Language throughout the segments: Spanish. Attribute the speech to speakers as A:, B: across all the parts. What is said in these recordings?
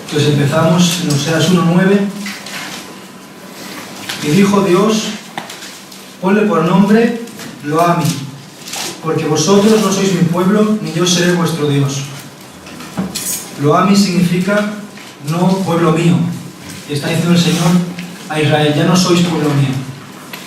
A: Entonces empezamos en Oseas 1:9. Y dijo Dios: ponle por nombre Lo-Ami, porque vosotros no sois mi pueblo, ni yo seré vuestro Dios. Lo-Ami significa no pueblo mío. Y está diciendo el Señor a Israel: ya no sois pueblo mío,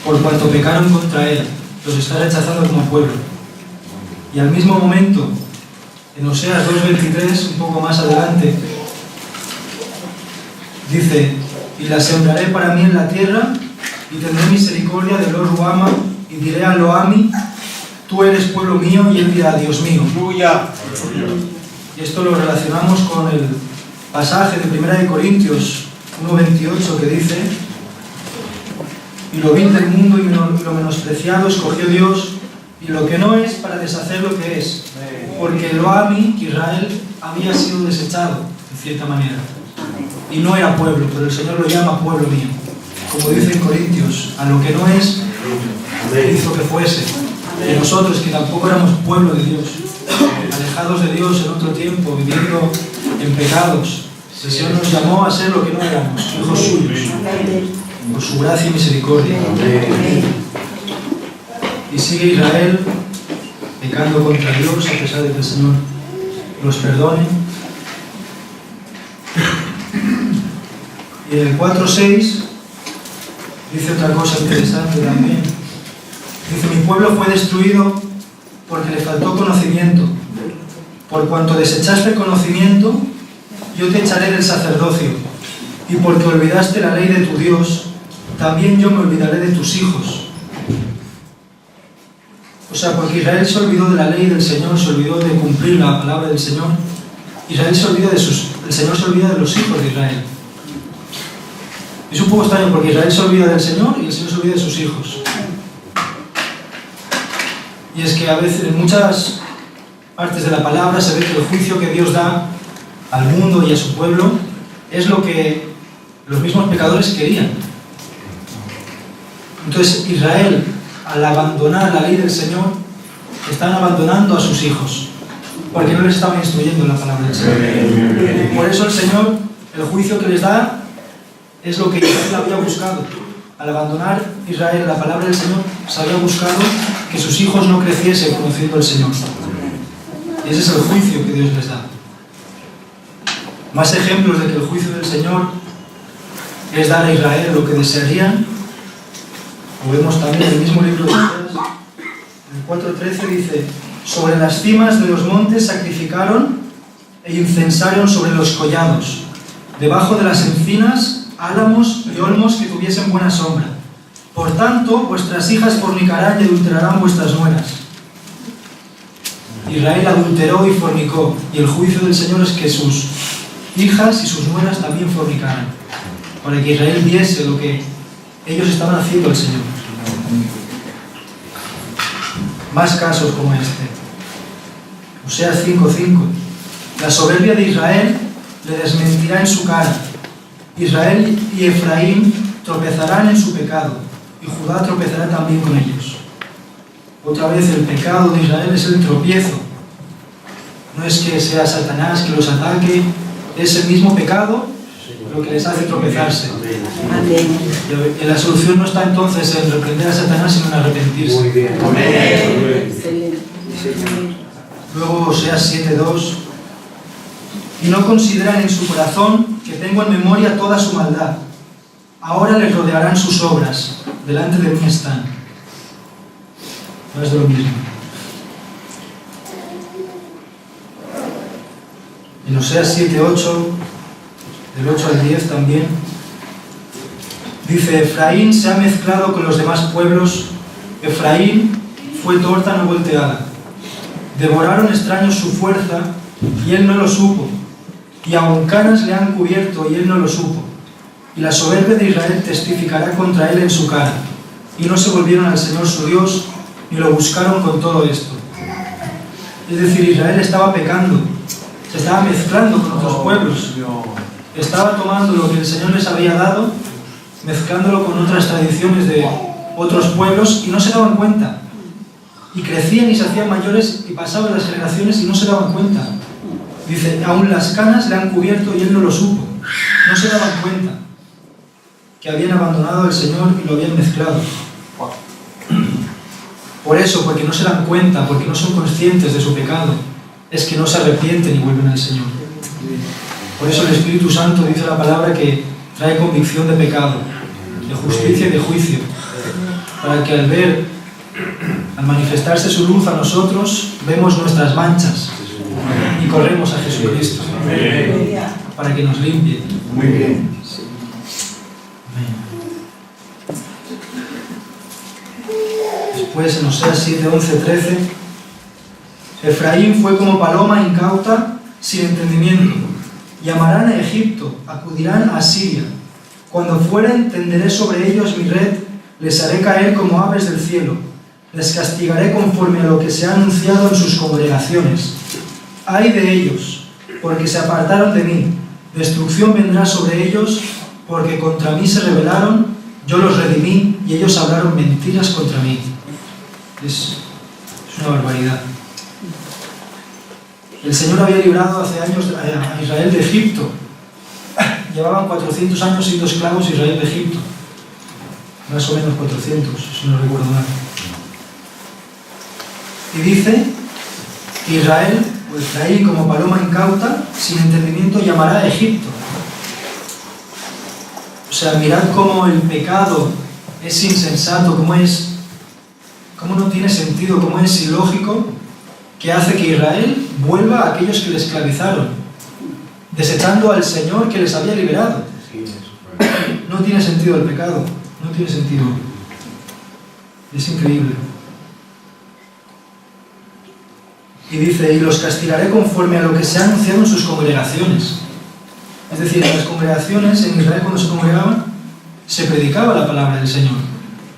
A: por cuanto pecaron contra él, los está rechazando como pueblo. Y al mismo momento, en Oseas 2:23, un poco más adelante, dice: y la sembraré para mí en la tierra, y tendré misericordia de Lo-Ruhama, y diré a Lo-Ami: tú eres pueblo mío, y él dirá: Dios mío. Y esto lo relacionamos con el pasaje de 1 Corintios 1:28, que dice: y lo vil del mundo y lo menospreciado escogió Dios, y lo que no es, para deshacer lo que es, porque Lo-Ami, Israel, había sido desechado, en cierta manera, y no era pueblo, pero el Señor lo llama pueblo mío. Como dice en Corintios: a lo que no es, hizo que fuese. Y nosotros, que tampoco éramos pueblo de Dios, alejados de Dios en otro tiempo, viviendo en pecados, el Señor nos llamó a ser lo que no éramos, hijos suyos, por su gracia y misericordia. Y sigue Israel pecando contra Dios, a pesar de que el Señor los perdone. Y en el 4:6 dice otra cosa interesante también. Dice: mi pueblo fue destruido porque le faltó conocimiento. Por cuanto desechaste conocimiento, yo te echaré del sacerdocio. Y porque olvidaste la ley de tu Dios, también yo me olvidaré de tus hijos. O sea, porque Israel se olvidó de la ley del Señor, se olvidó de cumplir la palabra del Señor. Israel se olvida el Señor se olvida de los hijos de Israel. Es un poco extraño, porque Israel se olvida del Señor y el Señor se olvida de sus hijos. Y es que a veces, en muchas partes de la palabra, se ve que el juicio que Dios da al mundo y a su pueblo es lo que los mismos pecadores querían. Entonces Israel, al abandonar la ley del Señor, están abandonando a sus hijos, porque no les estaban instruyendo en la palabra del Señor. Por eso el Señor, el juicio que les da, es lo que Israel había buscado. Al abandonar Israel la palabra del Señor, se había buscado que sus hijos no creciesen conociendo al Señor. Y ese es el juicio que Dios les da. Más ejemplos de que el juicio del Señor es dar a Israel lo que desearían, lo vemos también en el mismo libro de Oseas. En el 4:13 dice: sobre las cimas de los montes sacrificaron e incensaron sobre los collados, debajo de las encinas, álamos y olmos que tuviesen buena sombra. Por tanto, vuestras hijas fornicarán y adulterarán vuestras nueras. Israel adulteró y fornicó, y el juicio del Señor es que sus hijas y sus nueras también fornicaran, para que Israel viese lo que ellos estaban haciendo al Señor. Más casos como este. Oseas 5:5: la soberbia de Israel le desmentirá en su cara. Israel y Efraín tropezarán en su pecado, y Judá tropezará también con ellos. Otra vez, el pecado de Israel es el tropiezo. No es que sea Satanás que los ataque, es el mismo pecado lo que les hace tropezarse. Y la solución no está entonces en reprender a Satanás, sino en arrepentirse.
B: Muy bien.
A: Luego Oseas 7:2: y no consideran en su corazón que tengo en memoria toda su maldad. Ahora les rodearán sus obras, delante de mí están. No es de lo mismo. En Oseas 7:8, del 8 al 10 también, dice: Efraín se ha mezclado con los demás pueblos. Efraín fue torta no volteada. Devoraron extraños su fuerza, y él no lo supo. Y aun canas le han cubierto, y él no lo supo. Y la soberbia de Israel testificará contra él en su cara. Y no se volvieron al Señor su Dios, ni lo buscaron con todo esto. Es decir, Israel estaba pecando, se estaba mezclando con otros pueblos, estaba tomando lo que el Señor les había dado, mezclándolo con otras tradiciones de otros pueblos, y no se daban cuenta. Y crecían y se hacían mayores, y pasaban las generaciones y no se daban cuenta. Dice: aún las canas le han cubierto y él no lo supo. No se daban cuenta que habían abandonado al Señor y lo habían mezclado. Por eso, porque no se dan cuenta, porque no son conscientes de su pecado, es que no se arrepienten y vuelven al Señor. Por eso el Espíritu Santo dice la palabra que trae convicción de pecado, de justicia y de juicio, para que al manifestarse su luz a nosotros, vemos nuestras manchas y corremos a Jesucristo para que nos limpie.
B: Muy bien.
A: Después en Oseas 7, 11, 13, Efraín fue como paloma incauta sin entendimiento. Llamarán a Egipto, acudirán a Siria. Cuando fueren, tenderé sobre ellos mi red, les haré caer como aves del cielo. Les castigaré conforme a lo que se ha anunciado en sus congregaciones. ¡Ay de ellos! Porque se apartaron de mí. Destrucción vendrá sobre ellos, porque contra mí se rebelaron, yo los redimí y ellos hablaron mentiras contra mí. Es una barbaridad. El Señor había librado hace años a Israel de Egipto. Llevaban 400 años siendo esclavos Israel de Egipto. Más o menos 400, si no recuerdo mal. Y dice que Israel, o Efraín, como paloma incauta, sin entendimiento, llamará a Egipto. O sea, mirad cómo el pecado es insensato, cómo no tiene sentido, cómo es ilógico, que hace que Israel vuelva a aquellos que le esclavizaron, desechando al Señor que les había liberado. No tiene sentido el pecado, no tiene sentido. Es increíble. Y dice, y los castigaré conforme a lo que se ha anunciado en sus congregaciones. Es decir, en las congregaciones, en Israel cuando se congregaban, se predicaba la palabra del Señor,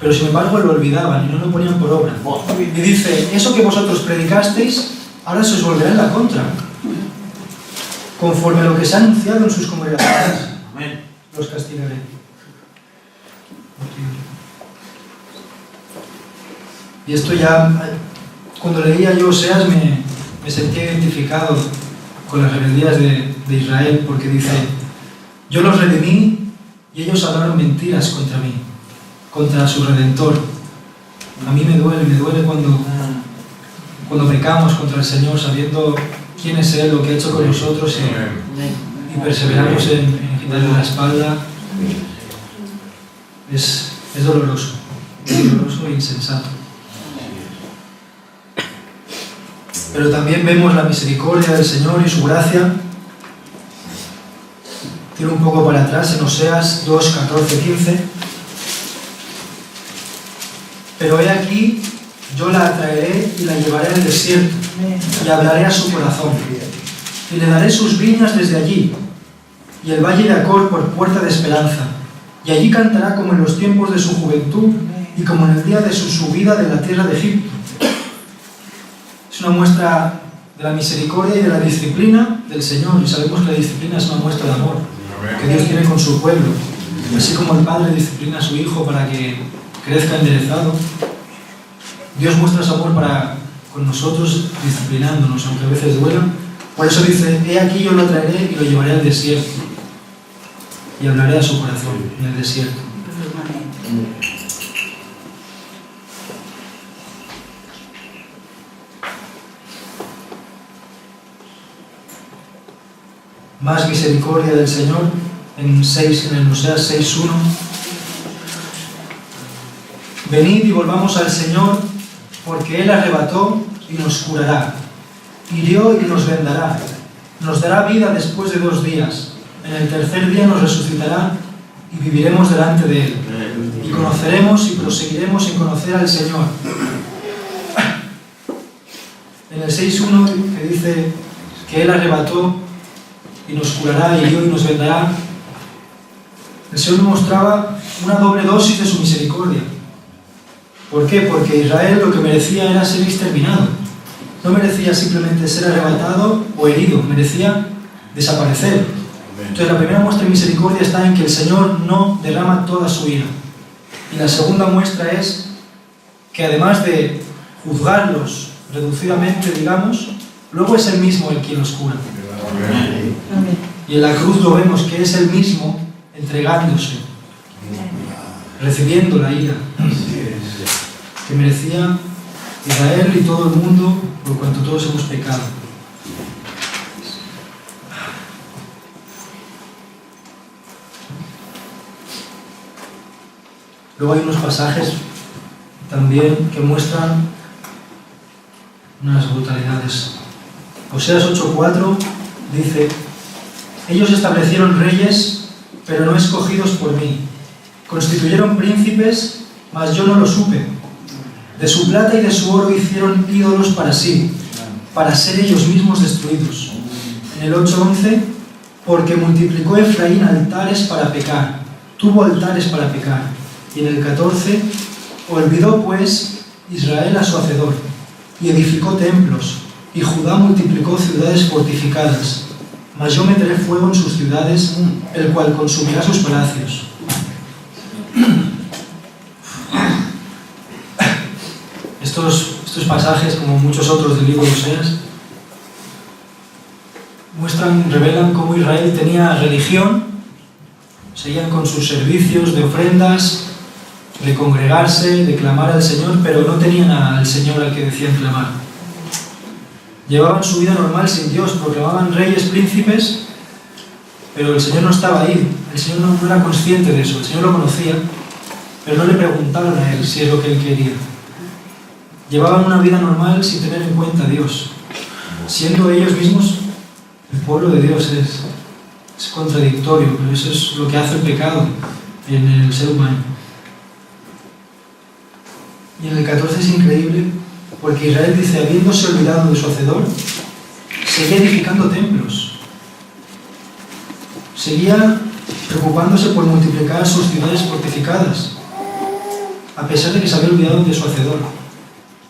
A: pero sin embargo lo olvidaban y no lo ponían por obra. Y dice, eso que vosotros predicasteis, ahora se os volverá en la contra, conforme a lo que se ha anunciado en sus congregaciones. Los castigaré. Y esto ya, cuando leía yo Oseas, me sentía identificado con las rebeldías de Israel, porque dice, yo los redimí y ellos hablaron mentiras contra mí, contra su Redentor. A mí me duele cuando pecamos contra el Señor, sabiendo quién es Él, lo que ha hecho con nosotros y perseveramos en quitarle la espalda. Es doloroso e insensato. Pero también vemos la misericordia del Señor y su gracia. Tiro un poco para atrás en Oseas 2, 14, 15. Pero he aquí, yo la atraeré y la llevaré al desierto, y hablaré a su corazón, y le daré sus viñas desde allí, y el valle de Acor por puerta de esperanza, y allí cantará como en los tiempos de su juventud, y como en el día de su subida de la tierra de Egipto. Es una muestra de la misericordia y de la disciplina del Señor, y sabemos que la disciplina es una muestra de amor que Dios tiene con su pueblo, así como el Padre disciplina a su Hijo para que crezca enderezado. Dios muestra su amor con nosotros, disciplinándonos, aunque a veces duela. Por eso dice, he aquí yo lo traeré y lo llevaré al desierto, y hablaré a su corazón en el desierto. Más misericordia del Señor en el Oseas 6:1. Venid y volvamos al Señor, porque Él arrebató y nos curará, hirió y nos vendará, nos dará vida después de 2 días, en el tercer día nos resucitará y viviremos delante de Él, y conoceremos y proseguiremos en conocer al Señor. En el 6:1 que dice que Él arrebató y nos curará, hirió y nos vendará, el Señor nos mostraba una doble dosis de su misericordia. ¿Por qué? Porque Israel lo que merecía era ser exterminado. No merecía simplemente ser arrebatado o herido, merecía desaparecer. Entonces la primera muestra de misericordia está en que el Señor no derrama toda su ira. Y la segunda muestra es que además de juzgarlos reducidamente, digamos, luego es Él mismo el quien los cura. Amén. Y en la cruz lo vemos que es Él mismo entregándose, recibiendo la ira que merecía Israel y todo el mundo por cuanto todos hemos pecado. Luego hay unos pasajes también que muestran unas brutalidades. Oseas 8:4 dice: ellos establecieron reyes, pero no escogidos por mí. Constituyeron príncipes, mas yo no lo supe. De su plata y de su oro hicieron ídolos para sí, para ser ellos mismos destruidos. En el 8:11, porque multiplicó Efraín altares para pecar, tuvo altares para pecar. Y en el 14, olvidó pues Israel a su hacedor, y edificó templos, y Judá multiplicó ciudades fortificadas. Mas yo meteré fuego en sus ciudades, el cual consumirá sus palacios. Estos pasajes, como muchos otros del libro de Oseas, revelan cómo Israel tenía religión, seguían con sus servicios de ofrendas, de congregarse, de clamar al Señor, pero no tenían al Señor al que decían clamar. Llevaban su vida normal sin Dios, proclamaban reyes, príncipes, pero el Señor no estaba ahí, el Señor no era consciente de eso, el Señor lo conocía, pero no le preguntaron a Él si es lo que Él quería. Llevaban una vida normal sin tener en cuenta a Dios, siendo ellos mismos el pueblo de Dios. Es contradictorio, pero eso es lo que hace el pecado en el ser humano. Y en el 14 es increíble, porque Israel dice, habiéndose olvidado de su hacedor, seguía edificando templos, seguía preocupándose por multiplicar sus ciudades fortificadas, a pesar de que se había olvidado de su hacedor.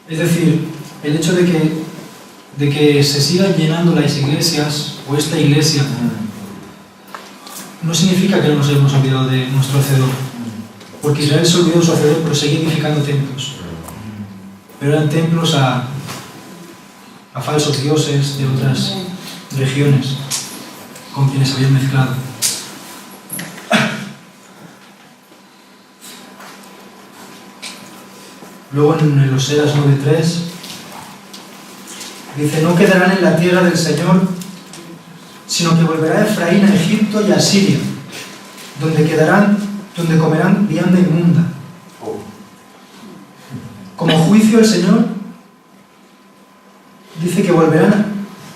A: Es decir, el hecho de que se sigan llenando las iglesias, o esta iglesia, no significa que no nos hayamos olvidado de nuestro hacedor, porque Israel se olvidó de su hacedor, pero seguía edificando templos. Pero eran templos a falsos dioses de otras regiones con quienes habían mezclado. Luego en el Oseas 9:3 dice: no quedarán en la tierra del Señor, sino que volverá Efraín a Egipto y a Siria, donde comerán vianda inmunda. Como juicio el Señor dice que volverán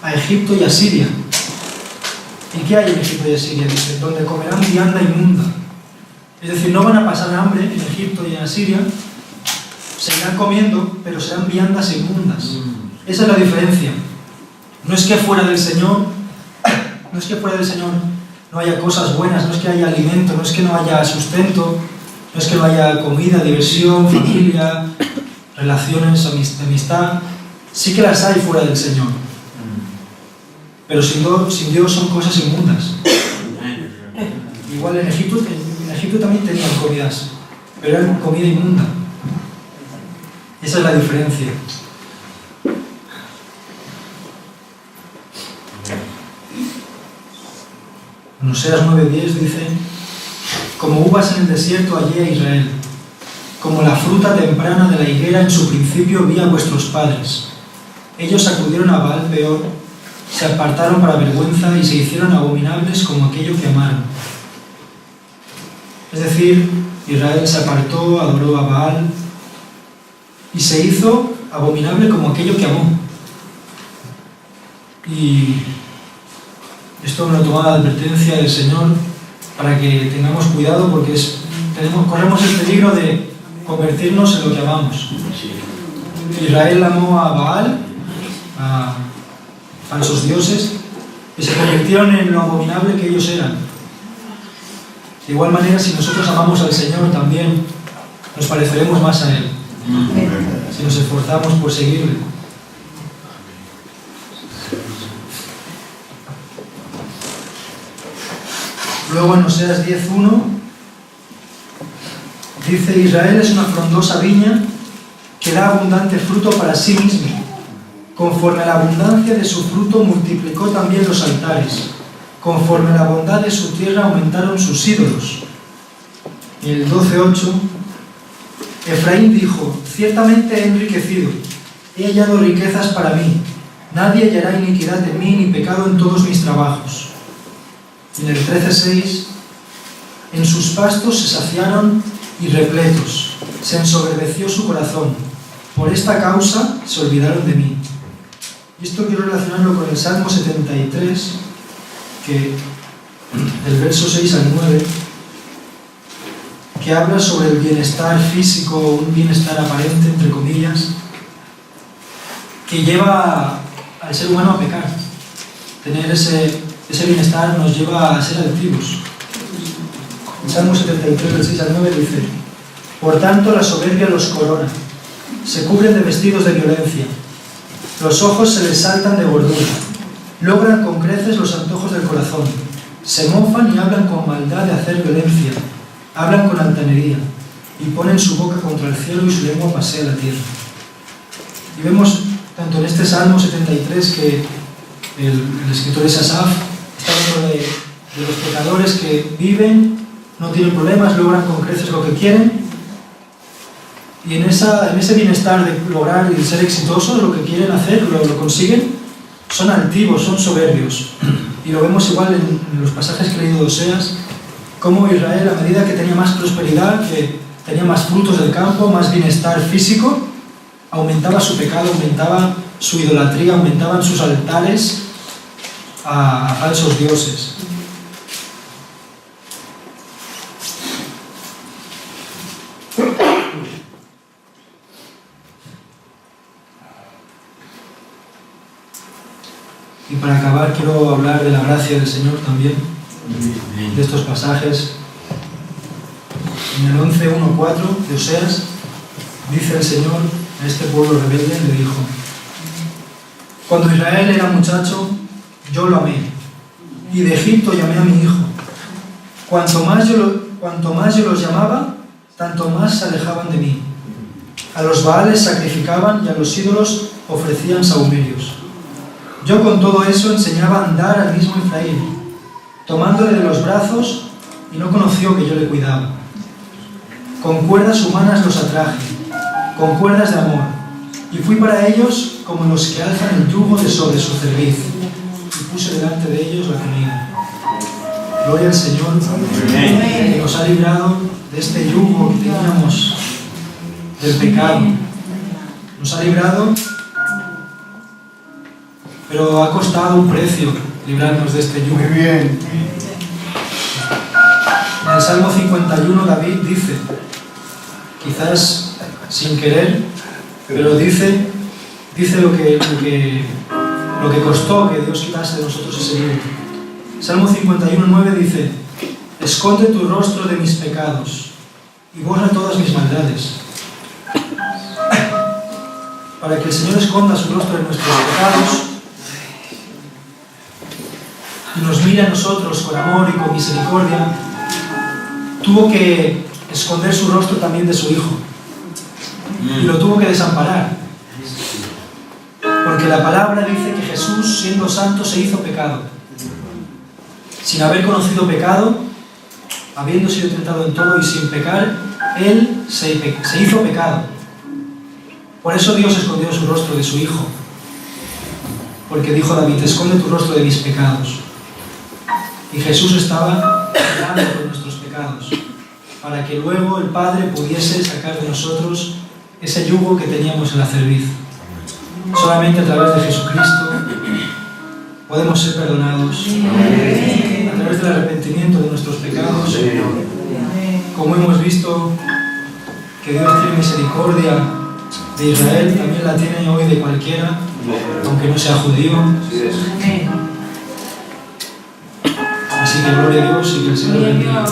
A: a Egipto y a Siria. ¿Y qué hay en Egipto y a Siria? Dice, donde comerán vianda inmunda. Es decir, no van a pasar hambre en Egipto y en Asiria, seguirán comiendo, pero serán viandas inmundas. Esa es la diferencia. No es que fuera del Señor no haya cosas buenas, no es que haya alimento, no es que no haya sustento, no es que no haya comida, diversión, familia, relaciones, amistad. Sí que las hay fuera del Señor, pero sin Dios son cosas inmundas. Igual en Egipto también tenían comidas, pero eran comida inmunda. Esa es la diferencia. En Oseas 9:10 dice: como uvas en el desierto hallé a Israel, como la fruta temprana de la higuera en su principio vi a vuestros padres. Ellos acudieron a Baal Peor, se apartaron para vergüenza y se hicieron abominables como aquello que amaron. Es decir, Israel se apartó, adoró a Baal y se hizo abominable como aquello que amó. Y esto me lo tomaba de advertencia del Señor para que tengamos cuidado, porque corremos el peligro de convertirnos en lo que amamos. Israel amó a Baal, a falsos dioses, que se convirtieron en lo abominable que ellos eran. De igual manera, si nosotros amamos al Señor, también nos pareceremos más a Él, si nos esforzamos por seguirle. Luego en Oseas 10:1 dice: Israel es una frondosa viña que da abundante fruto para sí mismo. Conforme a la abundancia de su fruto multiplicó también los altares. Conforme a la bondad de su tierra aumentaron sus ídolos. Y el 12:8, Efraín dijo: ciertamente he enriquecido, he hallado riquezas para mí, nadie hallará iniquidad en mí ni pecado en todos mis trabajos. Y en el 13:6, en sus pastos se saciaron y repletos, se ensoberbeció su corazón, por esta causa se olvidaron de mí. Y esto quiero relacionarlo con el Salmo 73, que del verso 6 al 9, que habla sobre el bienestar físico, un bienestar aparente, entre comillas, que lleva al ser humano a pecar. Tener ese bienestar nos lleva a ser altivos. El Salmo 73, del 6 al 9 dice: por tanto la soberbia los corona, se cubren de vestidos de violencia, los ojos se les saltan de gordura, logran con creces los antojos del corazón, se mofan y hablan con maldad de hacer violencia, hablan con altanería y ponen su boca contra el cielo y su lengua pasea la tierra. Y vemos tanto en este Salmo 73 que el escritor es Asaf, está hablando de los pecadores que viven, no tienen problemas, logran con creces lo que quieren, y en ese bienestar de lograr y ser exitosos, lo que quieren hacer, lo consiguen, son altivos, son soberbios. Y lo vemos igual en los pasajes que he leído de Oseas, cómo Israel, a medida que tenía más prosperidad, que tenía más frutos del campo, más bienestar físico, aumentaba su pecado, aumentaba su idolatría, aumentaban sus altares a falsos dioses. Y para acabar quiero hablar de la gracia del Señor también, de estos pasajes. En el 11:1-4 de Oseas dice el Señor a este pueblo rebelde, le dijo: cuando Israel era muchacho, yo lo amé, y de Egipto llamé a mi hijo. Cuanto más yo los llamaba, tanto más se alejaban de mí. A los Baales sacrificaban y a los ídolos ofrecían sahumerios. Yo con todo eso enseñaba a andar al mismo Efraín, tomándole de los brazos, y no conoció que yo le cuidaba. Con cuerdas humanas los atraje, con cuerdas de amor, y fui para ellos como los que alzan el yugo de sobre su cerviz, y puse delante de ellos la comida. Gloria al Señor, que nos ha librado de este yugo que teníamos del pecado. Nos ha librado, pero ha costado un precio librarnos de este yugo.
B: Muy bien.
A: En el Salmo 51 David dice, quizás sin querer, pero dice lo que costó que Dios quitase de nosotros ese yugo. Salmo 51:9 dice: esconde tu rostro de mis pecados y borra todas mis maldades. Para que el Señor esconda su rostro de nuestros pecados y nos mire a nosotros con amor y con misericordia, tuvo que esconder su rostro también de su Hijo, y lo tuvo que desamparar, porque la palabra dice que Jesús, siendo santo, se hizo pecado. Sin haber conocido pecado, habiendo sido tentado en todo y sin pecar, Él se hizo pecado. Por eso Dios escondió su rostro de su Hijo, porque dijo David: esconde tu rostro de mis pecados. Y Jesús estaba pagando por nuestros pecados, para que luego el Padre pudiese sacar de nosotros ese yugo que teníamos en la cerviz. Solamente a través de Jesucristo podemos ser perdonados, a través del arrepentimiento de nuestros pecados. Como hemos visto que Dios tiene misericordia de Israel, también la tiene hoy de cualquiera, aunque no sea judío. Así que gloria a Dios y que el Señor bendiga.